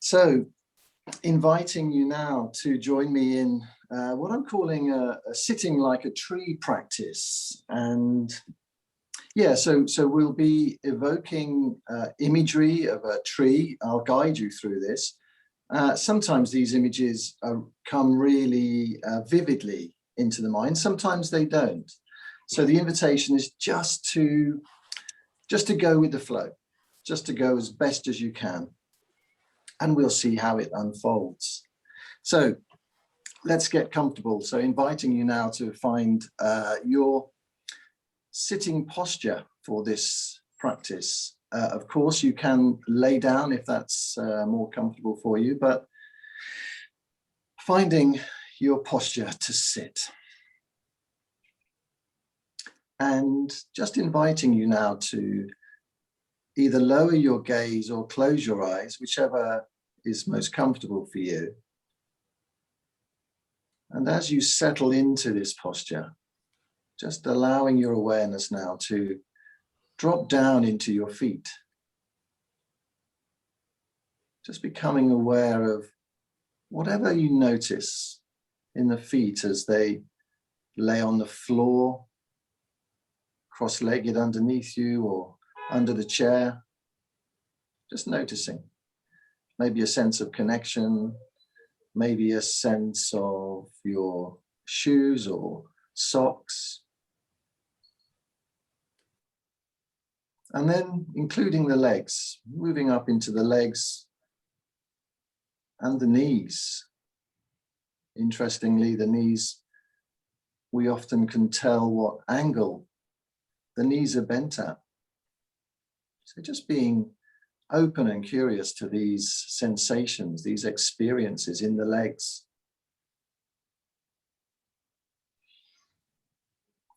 So, inviting you now to join me in what I'm calling a sitting like a tree practice. And yeah, so we'll be evoking imagery of a tree. I'll guide you through this. Sometimes these images come really vividly into the mind. Sometimes they don't. So the invitation is just to go with the flow, just to go as best as you can. And we'll see how it unfolds. So let's get comfortable. So inviting you now to find your sitting posture for this practice. Of course, you can lay down if that's more comfortable for you, but finding your posture to sit. And just inviting you now to either lower your gaze or close your eyes, whichever is most comfortable for you. And as you settle into this posture, just allowing your awareness now to drop down into your feet. Just becoming aware of whatever you notice in the feet as they lay on the floor, cross-legged underneath you or under the chair. Just noticing. Maybe a sense of connection, maybe a sense of your shoes or socks. And then including the legs, moving up into the legs and the knees. Interestingly, the knees, we often can tell what angle the knees are bent at. So just being open and curious to these sensations, these experiences in the legs.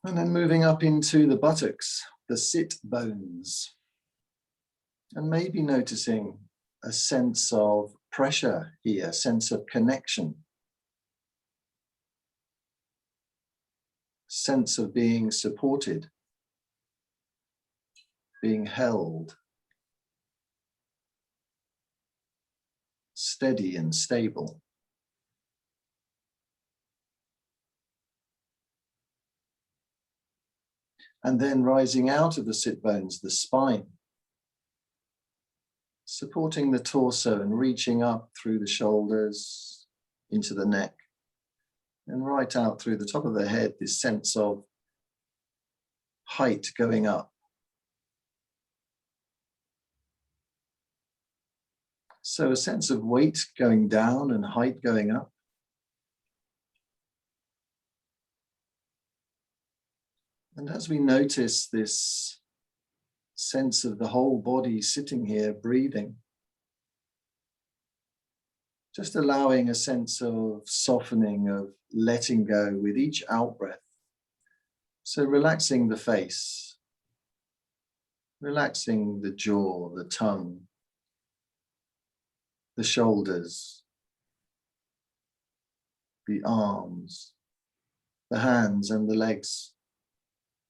And then moving up into the buttocks, the sit bones. And maybe noticing a sense of pressure here, a sense of connection. Sense of being supported, being held. Steady and stable. And then rising out of the sit bones, the spine. Supporting the torso and reaching up through the shoulders into the neck. And right out through the top of the head, this sense of height going up. So a sense of weight going down and height going up. And as we notice this sense of the whole body sitting here, breathing, just allowing a sense of softening, of letting go with each out-breath. So relaxing the face, relaxing the jaw, the tongue, the shoulders, the arms, the hands and the legs,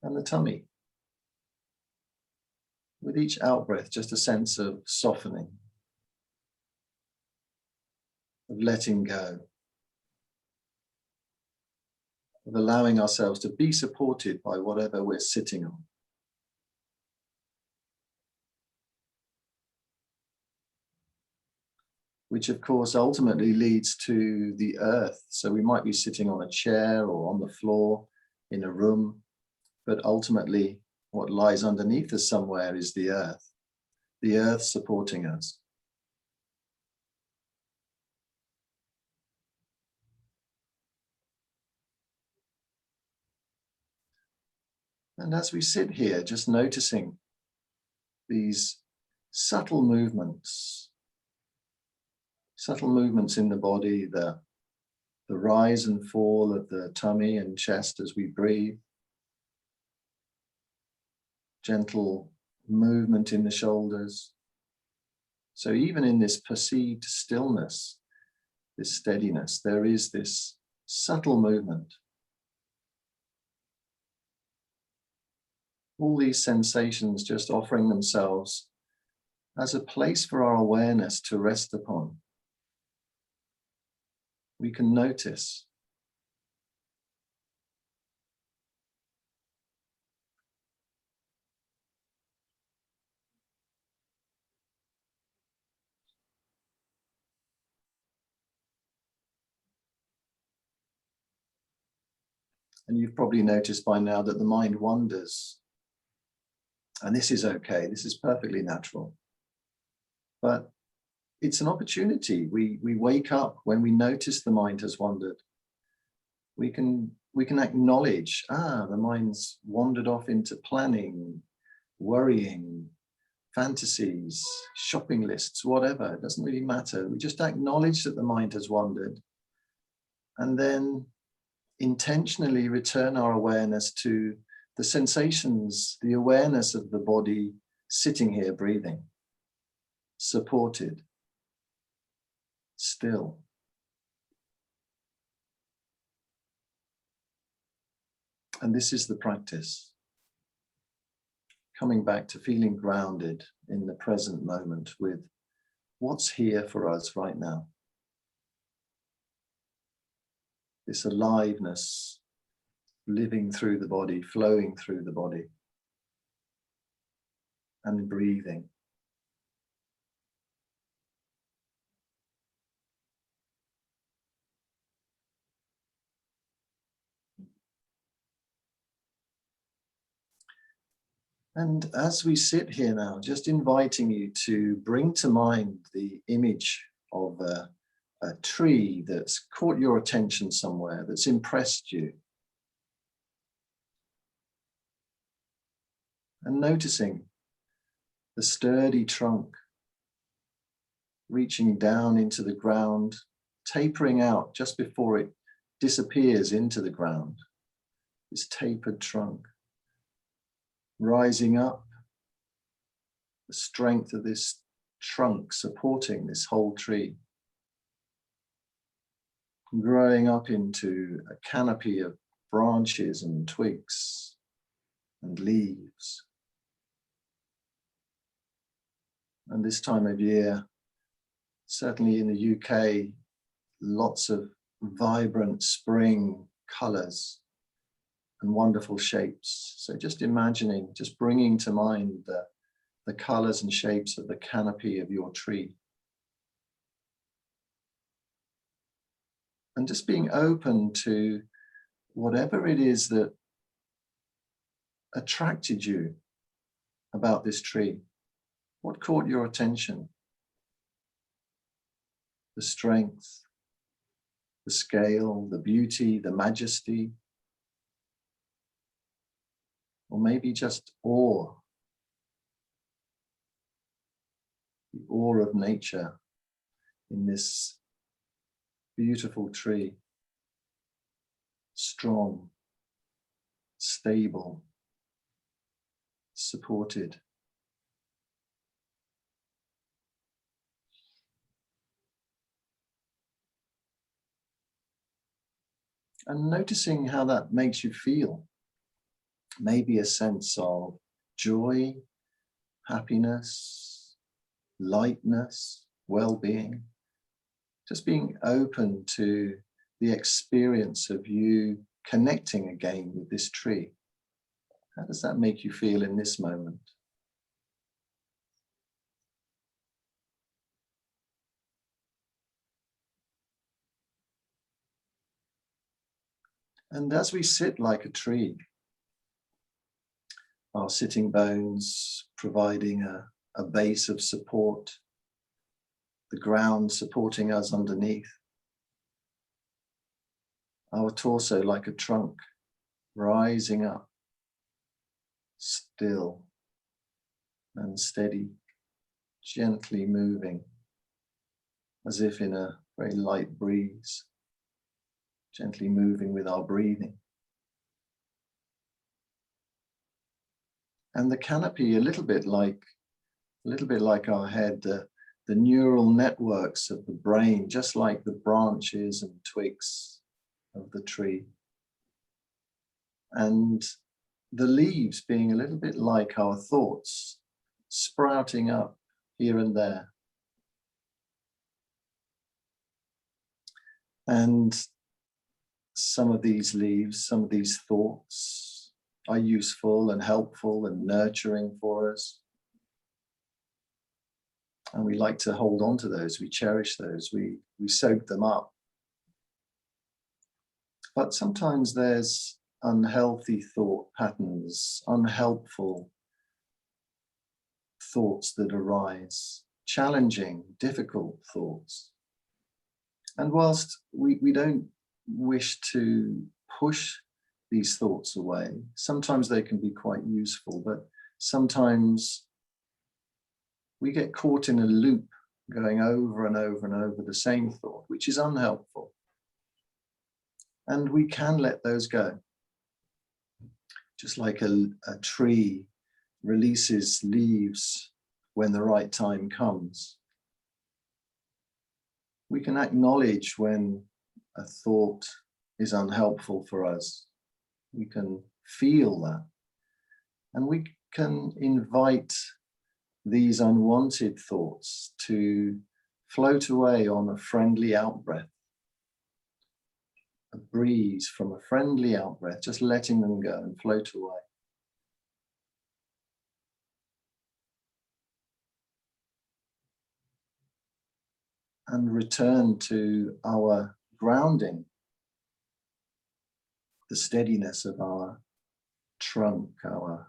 and the tummy. With each out-breath, just a sense of softening, of letting go, of allowing ourselves to be supported by whatever we're sitting on. Which of course ultimately leads to the earth. So we might be sitting on a chair or on the floor in a room, but ultimately what lies underneath us somewhere is the earth supporting us. And as we sit here, just noticing these subtle movements in the body, the rise and fall of the tummy and chest as we breathe. Gentle movement in the shoulders. So even in this perceived stillness, this steadiness, there is this subtle movement. All these sensations just offering themselves as a place for our awareness to rest upon, we can notice. And you've probably noticed by now that the mind wanders. And this is okay, this is perfectly natural. But it's an opportunity. We wake up when we notice the mind has wandered. We can acknowledge, the mind's wandered off into planning, worrying, fantasies, shopping lists, whatever. It doesn't really matter. We just acknowledge that the mind has wandered, and then intentionally return our awareness to the sensations, the awareness of the body sitting here breathing, supported, still. And this is the practice. Coming back to feeling grounded in the present moment with what's here for us right now. This aliveness living through the body, flowing through the body, and breathing. And as we sit here now, just inviting you to bring to mind the image of a tree that's caught your attention somewhere, that's impressed you. And noticing the sturdy trunk reaching down into the ground, tapering out just before it disappears into the ground. This tapered trunk. Rising up, the strength of this trunk supporting this whole tree. Growing up into a canopy of branches and twigs and leaves. And this time of year, certainly in the UK, lots of vibrant spring colours and wonderful shapes. So just imagining, just bringing to mind the colours and shapes of the canopy of your tree. And just being open to whatever it is that attracted you about this tree. What caught your attention? The strength, the scale, the beauty, the majesty, or maybe just awe. The awe of nature in this beautiful tree. Strong, stable, supported. And noticing how that makes you feel. Maybe a sense of joy, happiness, lightness, well-being. Just being open to the experience of you connecting again with this tree. How does that make you feel in this moment? And as we sit like a tree, our sitting bones providing a base of support, the ground supporting us underneath, our torso like a trunk rising up, still and steady, gently moving, as if in a very light breeze, gently moving with our breathing. And the canopy, a little bit like our head, the neural networks of the brain, just like the branches and twigs of the tree. And the leaves being a little bit like our thoughts, sprouting up here and there. And some of these leaves, some of these thoughts are useful and helpful and nurturing for us. And we like to hold on to those, we cherish those, we soak them up. But sometimes there's unhealthy thought patterns, unhelpful thoughts that arise, challenging, difficult thoughts. And whilst we don't wish to push these thoughts away, sometimes they can be quite useful, but sometimes we get caught in a loop going over and over and over the same thought, which is unhelpful. And we can let those go. Just like a tree releases leaves when the right time comes. We can acknowledge when a thought is unhelpful for us. We can feel that. And we can invite these unwanted thoughts to float away on a friendly outbreath. A breeze from a friendly outbreath, just letting them go and float away. And return to our grounding, the steadiness of our trunk, our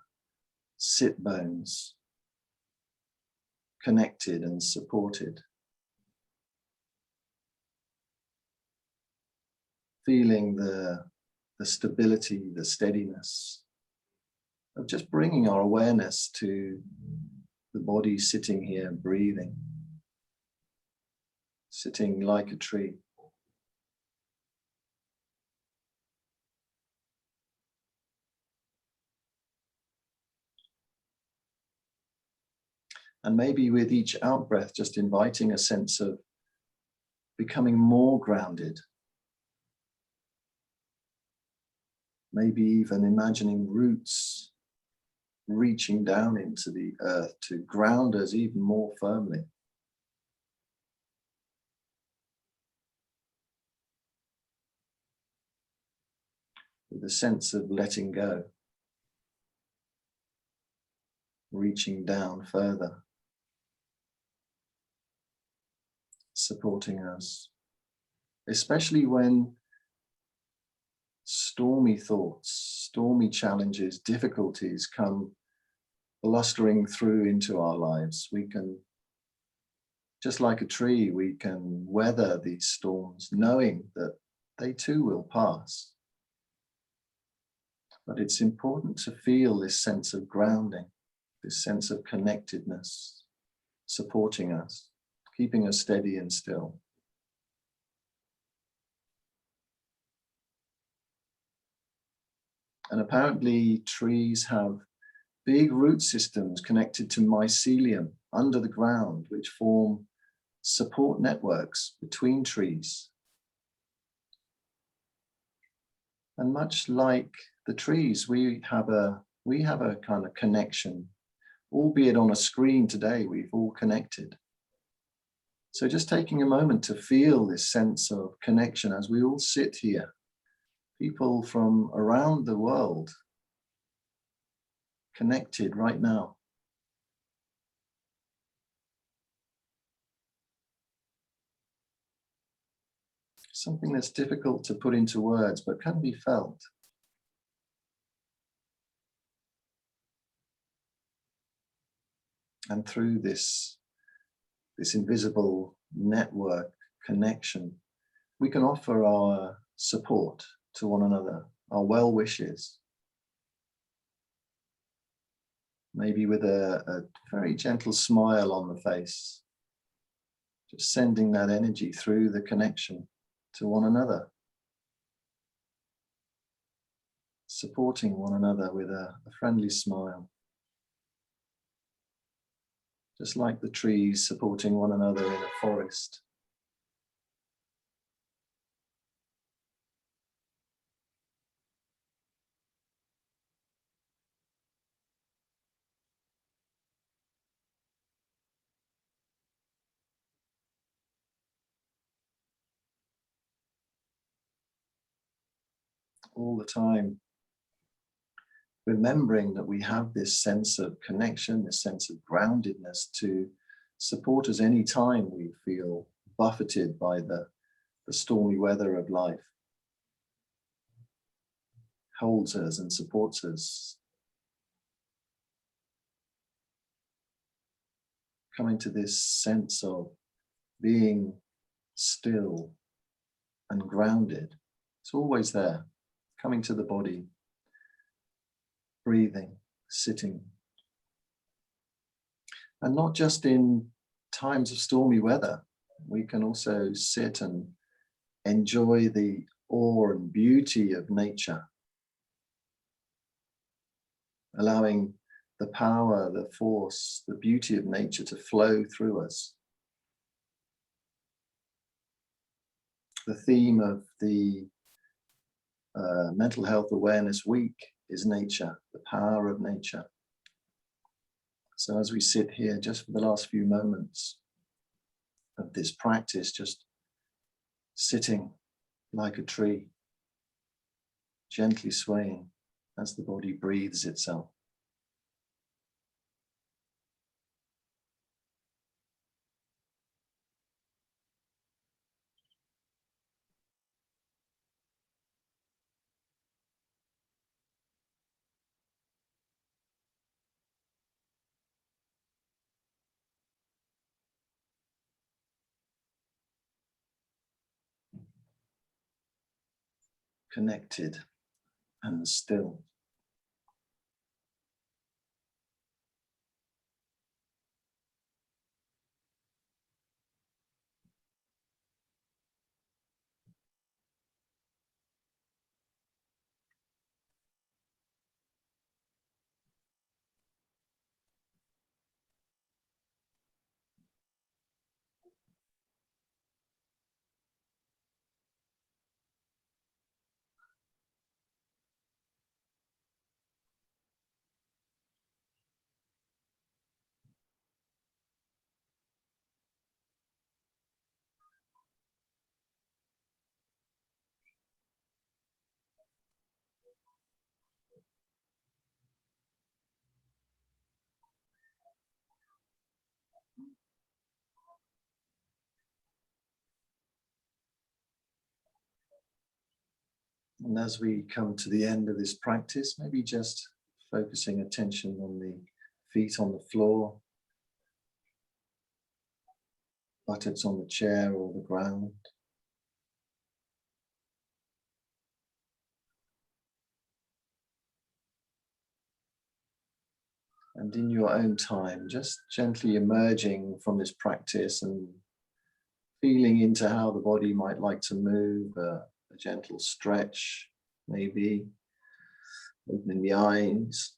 sit bones, connected and supported. Feeling the stability, the steadiness of just bringing our awareness to the body sitting here, breathing, sitting like a tree. And maybe with each out-breath, just inviting a sense of becoming more grounded. Maybe even imagining roots reaching down into the earth to ground us even more firmly. With a sense of letting go, reaching down further, supporting us, especially when stormy thoughts, stormy challenges, difficulties come blustering through into our lives. We can, just like a tree, we can weather these storms knowing that they too will pass. But it's important to feel this sense of grounding, this sense of connectedness, supporting us, keeping us steady and still. And apparently trees have big root systems connected to mycelium under the ground, which form support networks between trees. And much like the trees, we have a kind of connection, albeit on a screen today, we've all connected. So just taking a moment to feel this sense of connection as we all sit here, people from around the world connected right now. Something that's difficult to put into words, but can be felt. And through this invisible network connection, we can offer our support to one another, our well wishes. Maybe with a very gentle smile on the face, just sending that energy through the connection to one another, supporting one another with a friendly smile. Just like the trees supporting one another in a forest. all the time, remembering that we have this sense of connection, this sense of groundedness to support us any time we feel buffeted by the stormy weather of life. Holds us and supports us. Coming to this sense of being still and grounded. It's always there, coming to the body, breathing, sitting. And not just in times of stormy weather, we can also sit and enjoy the awe and beauty of nature, allowing the power, the force, the beauty of nature to flow through us. The theme of the Mental Health Awareness Week is nature, the power of nature. So as we sit here just for the last few moments of this practice, just sitting like a tree, gently swaying as the body breathes itself. Connected and still. And as we come to the end of this practice, maybe just focusing attention on the feet on the floor, buttocks on the chair or the ground. And in your own time, just gently emerging from this practice and feeling into how the body might like to move, a gentle stretch, maybe opening the eyes,